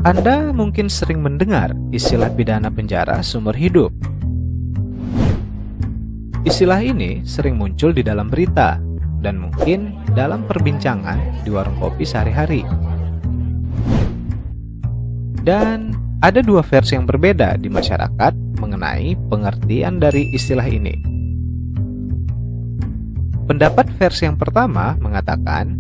Anda mungkin sering mendengar istilah pidana penjara seumur hidup. Istilah ini sering muncul di dalam berita dan mungkin dalam perbincangan di warung kopi sehari-hari. Dan ada dua versi yang berbeda di masyarakat mengenai pengertian dari istilah ini. Pendapat versi yang pertama mengatakan,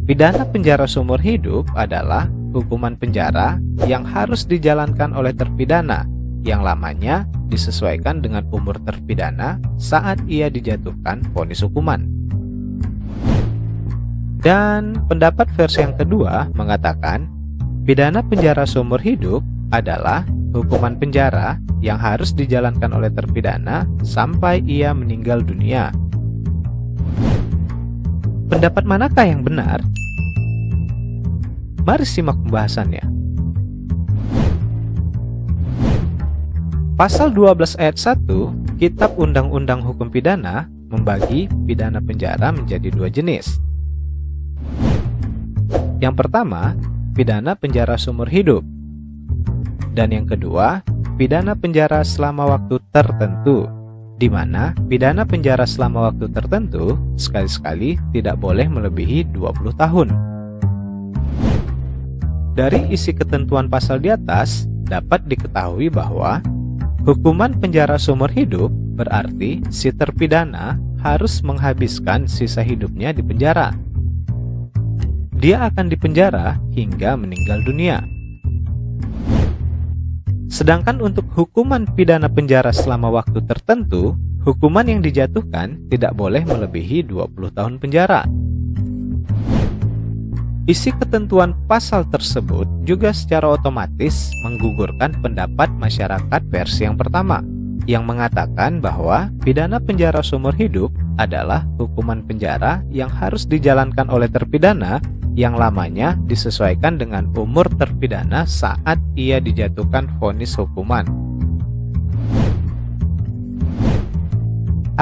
pidana penjara seumur hidup adalah hukuman penjara yang harus dijalankan oleh terpidana yang lamanya disesuaikan dengan umur terpidana saat ia dijatuhkan vonis hukuman. Dan pendapat versi yang kedua mengatakan, pidana penjara seumur hidup adalah hukuman penjara yang harus dijalankan oleh terpidana sampai ia meninggal dunia. Pendapat manakah yang benar? Mari simak pembahasannya. Pasal 12 ayat 1 Kitab Undang-Undang Hukum Pidana membagi pidana penjara menjadi dua jenis. Yang pertama, pidana penjara seumur hidup. Dan yang kedua, pidana penjara selama waktu tertentu, di mana pidana penjara selama waktu tertentu sekali-sekali tidak boleh melebihi 20 tahun. Dari isi ketentuan pasal di atas, dapat diketahui bahwa hukuman penjara seumur hidup berarti si terpidana harus menghabiskan sisa hidupnya di penjara. Dia akan dipenjara hingga meninggal dunia. Sedangkan untuk hukuman pidana penjara selama waktu tertentu, hukuman yang dijatuhkan tidak boleh melebihi 20 tahun penjara. Isi ketentuan pasal tersebut juga secara otomatis menggugurkan pendapat masyarakat versi yang pertama, yang mengatakan bahwa pidana penjara seumur hidup adalah hukuman penjara yang harus dijalankan oleh terpidana yang lamanya disesuaikan dengan umur terpidana saat ia dijatuhkan vonis hukuman.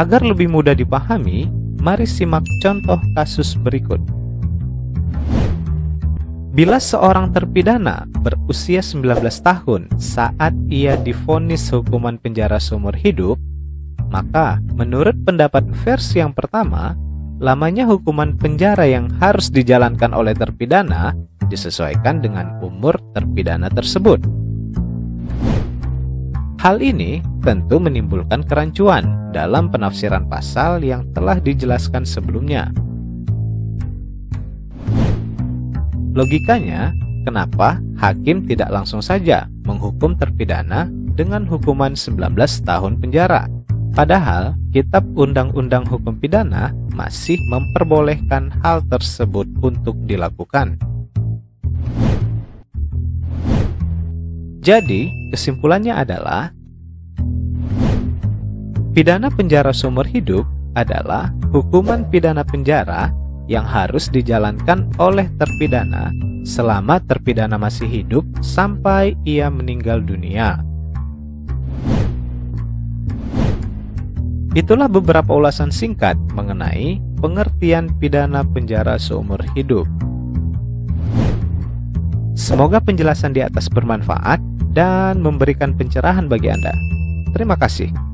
Agar lebih mudah dipahami, mari simak contoh kasus berikut. Bila seorang terpidana berusia 19 tahun saat ia divonis hukuman penjara seumur hidup, maka menurut pendapat versi yang pertama, lamanya hukuman penjara yang harus dijalankan oleh terpidana disesuaikan dengan umur terpidana tersebut. Hal ini tentu menimbulkan kerancuan dalam penafsiran pasal yang telah dijelaskan sebelumnya. Logikanya, kenapa hakim tidak langsung saja menghukum terpidana dengan hukuman 19 tahun penjara? Padahal, Kitab Undang-Undang Hukum Pidana masih memperbolehkan hal tersebut untuk dilakukan. Jadi, kesimpulannya adalah pidana penjara seumur hidup adalah hukuman pidana penjara yang harus dijalankan oleh terpidana selama terpidana masih hidup sampai ia meninggal dunia. Itulah beberapa ulasan singkat mengenai pengertian pidana penjara seumur hidup. Semoga penjelasan di atas bermanfaat dan memberikan pencerahan bagi Anda. Terima kasih.